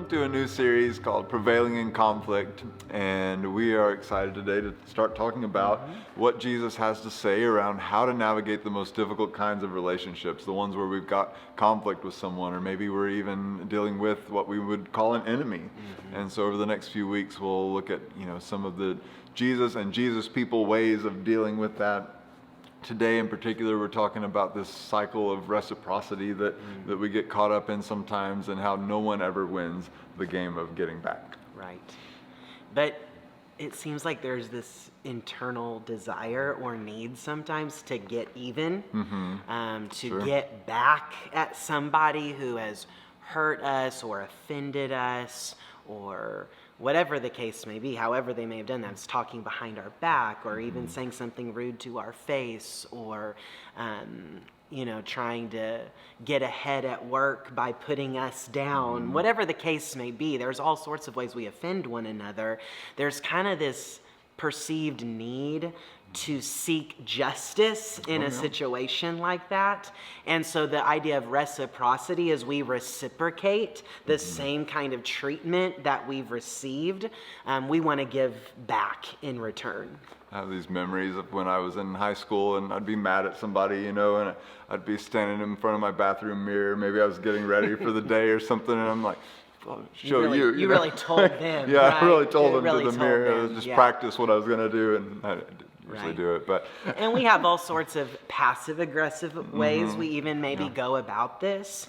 to a new series called Prevailing in Conflict, and we are excited today to start talking about what Jesus has to say around how to navigate the most difficult kinds of relationships, the ones where we've got conflict with someone, or maybe we're even dealing with what we would call an enemy. And so over the next few weeks, we'll look at some of the Jesus and Jesus people ways of dealing with that. Today in particular, we're talking about this cycle of reciprocity that we get caught up in sometimes, and how no one ever wins the game of getting back. Right. But it seems like there's this internal desire or need sometimes to get even, to get back at somebody who has hurt us or offended us, or whatever the case may be, however they may have done that. It's talking behind our back, or even saying something rude to our face, or trying to get ahead at work by putting us down. Whatever the case may be, there's all sorts of ways we offend one another. There's kind of this perceived need to seek justice in a situation like that. And so the idea of reciprocity is we reciprocate the same kind of treatment that we've received. We want to give back in return. I have these memories of when I was in high school and I'd be mad at somebody, and I'd be standing in front of my bathroom mirror. Maybe I was getting ready for the day or something, and I'm like, I'll show you. You really told them. Yeah, right? I really told them really to the mirror. Them. Just practice what I was going to do, and I didn't usually do it. But and we have all sorts of passive-aggressive ways we even maybe go about this,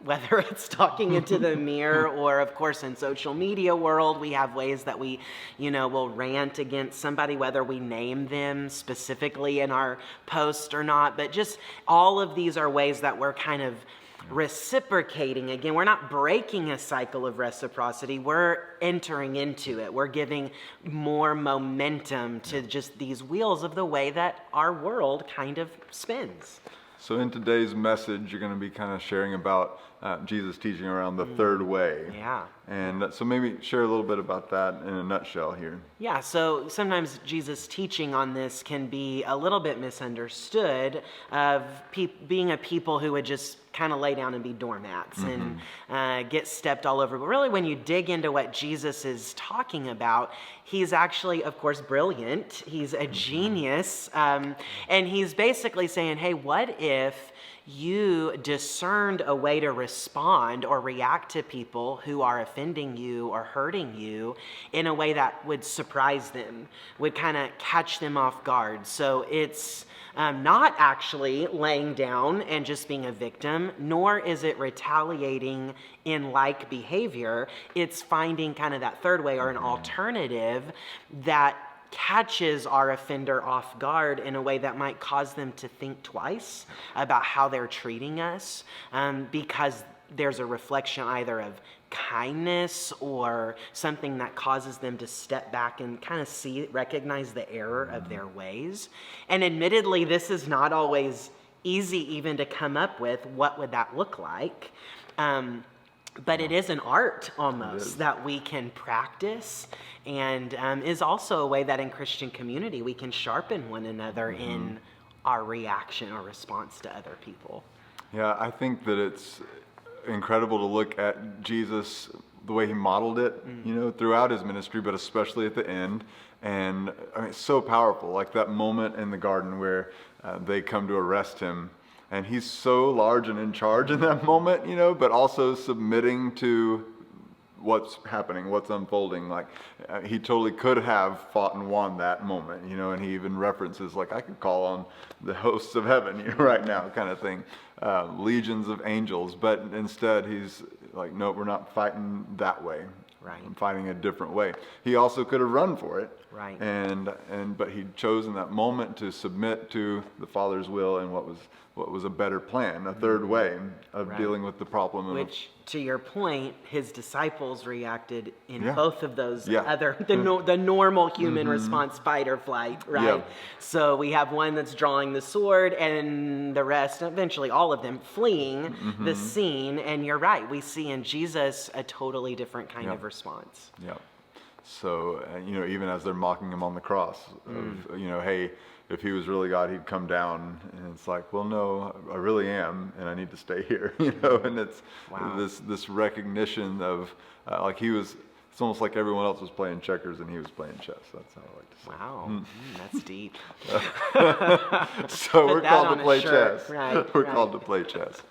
whether it's talking into the mirror, or of course in social media world, we have ways that we, will rant against somebody, whether we name them specifically in our post or not. But just all of these are ways that we're kind of reciprocating. Again, we're not breaking a cycle of reciprocity. We're entering into it. We're giving more momentum to just these wheels of the way that our world kind of spins. So in today's message, you're going to be kind of sharing about Jesus' teaching around the third way. Yeah. And so maybe share a little bit about that in a nutshell here. Yeah, so sometimes Jesus' teaching on this can be a little bit misunderstood of being a people who would just kind of lay down and be doormats and get stepped all over. But really, when you dig into what Jesus is talking about, he's actually, of course, brilliant. He's a genius. And he's basically saying, hey, what if you discerned a way to respond or react to people who are offending you or hurting you in a way that would surprise them, would kind of catch them off guard. So it's not actually laying down and just being a victim, nor is it retaliating in like behavior. It's finding kind of that third way, or an alternative that catches our offender off guard in a way that might cause them to think twice about how they're treating us, because there's a reflection either of kindness or something that causes them to step back and kind of recognize the error of their ways. And admittedly, this is not always easy even to come up with. What would that look like? But it is an art almost that we can practice, and is also a way that in Christian community we can sharpen one another in our reaction or response to other people. Yeah, I think that it's incredible to look at Jesus, the way he modeled it, throughout his ministry, but especially at the end. And I mean, it's so powerful, like that moment in the garden where they come to arrest him. And he's so large and in charge in that moment, but also submitting to what's happening, what's unfolding. Like he totally could have fought and won that moment, and he even references, like, I could call on the hosts of heaven right now, kind of thing, legions of angels. But instead he's like, no, we're not fighting that way. Right. I'm fighting a different way. He also could have run for it. Right. But he chose in that moment to submit to the Father's will and what was a better plan, a third way of dealing with the problem. Which, to your point, his disciples reacted in both of those the normal human response, fight or flight, right? Yeah. So we have one that's drawing the sword, and the rest, eventually all of them, fleeing the scene. And you're right, we see in Jesus a totally different kind of response. Yeah. So, even as they're mocking him on the cross, of, hey, if he was really God, he'd come down. And it's like, well, no, I really am, and I need to stay here, and it's this recognition of, like it's almost like everyone else was playing checkers and he was playing chess. That's how I like to say it. Wow, that's deep. So we're called to play chess. Right, we're called to play chess.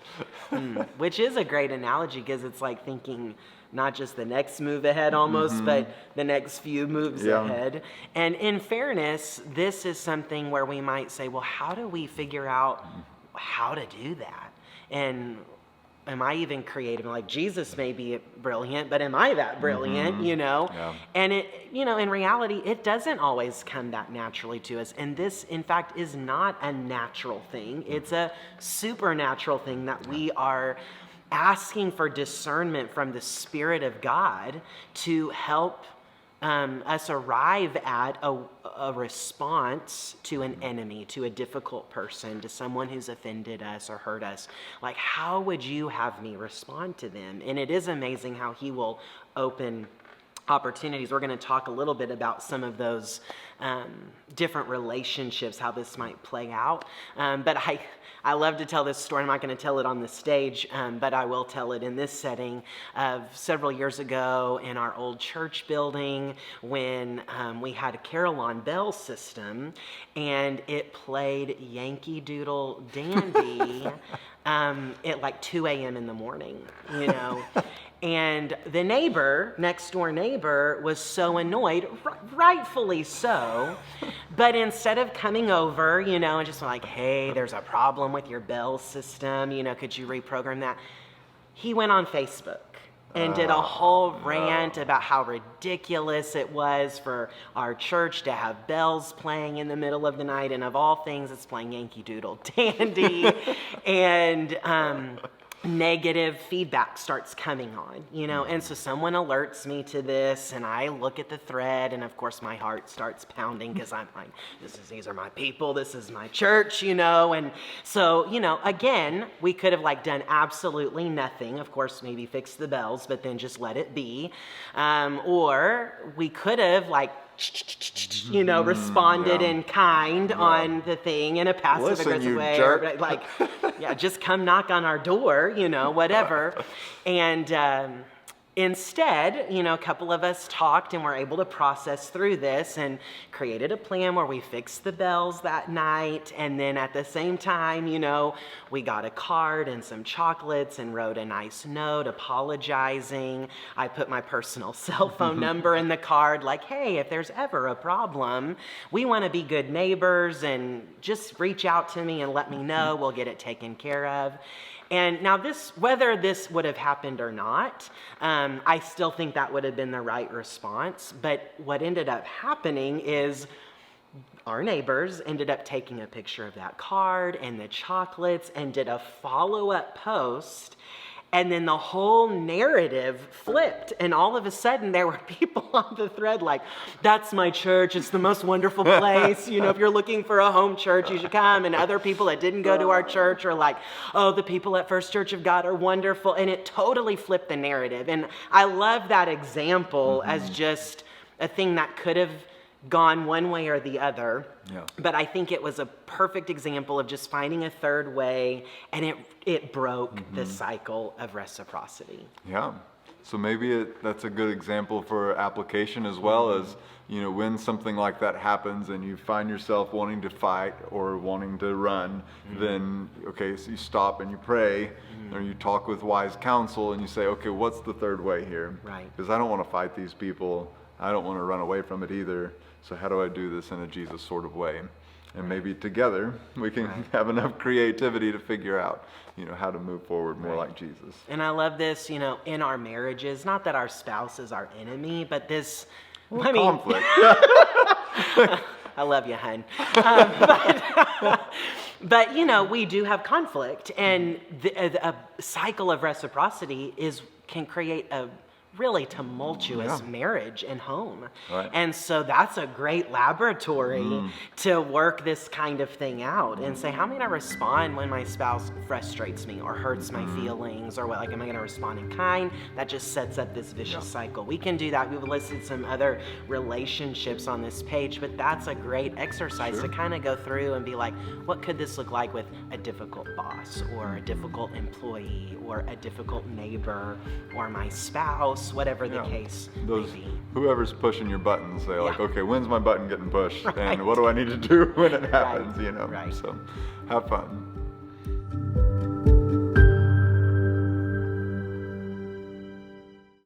Which is a great analogy, because it's like thinking not just the next move ahead almost, but the next few moves ahead. And in fairness, this is something where we might say, well, how do we figure out how to do that? And am I even creative? Like, Jesus may be brilliant, but am I that brilliant, Yeah. And it, in reality, it doesn't always come that naturally to us. And this, in fact, is not a natural thing. It's a supernatural thing that we are asking for discernment from the Spirit of God to help us arrive at a response to an enemy, to a difficult person, to someone who's offended us or hurt us. Like, how would you have me respond to them? And it is amazing how he will open opportunities. We're going to talk a little bit about some of those different relationships, how this might play out. But I love to tell this story. I'm not going to tell it on the stage, but I will tell it in this setting of several years ago in our old church building when we had a Carillon bell system, and it played Yankee Doodle Dandy at like 2 a.m. in the morning, And the next door neighbor, was so annoyed, rightfully so. But instead of coming over, and just like, hey, there's a problem with your bell system, could you reprogram that? He went on Facebook and did a whole rant about how ridiculous it was for our church to have bells playing in the middle of the night. And of all things, it's playing Yankee Doodle Dandy. And negative feedback starts coming on, and so someone alerts me to this, and I look at the thread, and of course my heart starts pounding, because I'm like, these are my people, this is my church, and so, again, we could have done absolutely nothing, of course, maybe fix the bells, but then just let it be, or we could have responded in kind on the thing in a passive aggressive way. Jerk. Or just come knock on our door, whatever. And instead, a couple of us talked and were able to process through this and created a plan where we fixed the bells that night. And then at the same time, we got a card and some chocolates and wrote a nice note apologizing. I put my personal cell phone number in the card, like, hey, if there's ever a problem, we want to be good neighbors, and just reach out to me and let me know. We'll get it taken care of. And now whether this would have happened or not, I still think that would have been the right response. But what ended up happening is our neighbors ended up taking a picture of that card and the chocolates and did a follow-up post. And then the whole narrative flipped, and all of a sudden there were people on the thread like, that's my church, it's the most wonderful place, if you're looking for a home church, you should come. And other people that didn't go to our church are like, oh, the people at First Church of God are wonderful. And it totally flipped the narrative. And I love that example as just a thing that could have gone one way or the other. Yeah. But I think it was a perfect example of just finding a third way, and it broke the cycle of reciprocity. Yeah. So maybe that's a good example for application as well as, when something like that happens and you find yourself wanting to fight or wanting to run, then, okay, so you stop and you pray, or you talk with wise counsel and you say, okay, what's the third way here? Right. Because I don't want to fight these people. I don't want to run away from it either. So how do I do this in a Jesus sort of way? And maybe together we can have enough creativity to figure out, how to move forward more like Jesus. And I love this, in our marriages, not that our spouse is our enemy, but this, conflict. I love you, hun. But we do have conflict, and a cycle of reciprocity can create a really tumultuous Yeah. marriage and home. Right. And so that's a great laboratory to work this kind of thing out and say, how am I going to respond when my spouse frustrates me or hurts my feelings, or what? Like, am I going to respond in kind? That just sets up this vicious cycle. We can do that. We've listed some other relationships on this page, but that's a great exercise to kind of go through and be like, what could this look like with a difficult boss or a difficult employee or a difficult neighbor or my spouse, whatever the Yeah. case Those may be. whoever's pushing your buttons, say like, Yeah. okay, when's my button getting pushed, Right. and what do I need to do when it happens? Right. Right. So have fun.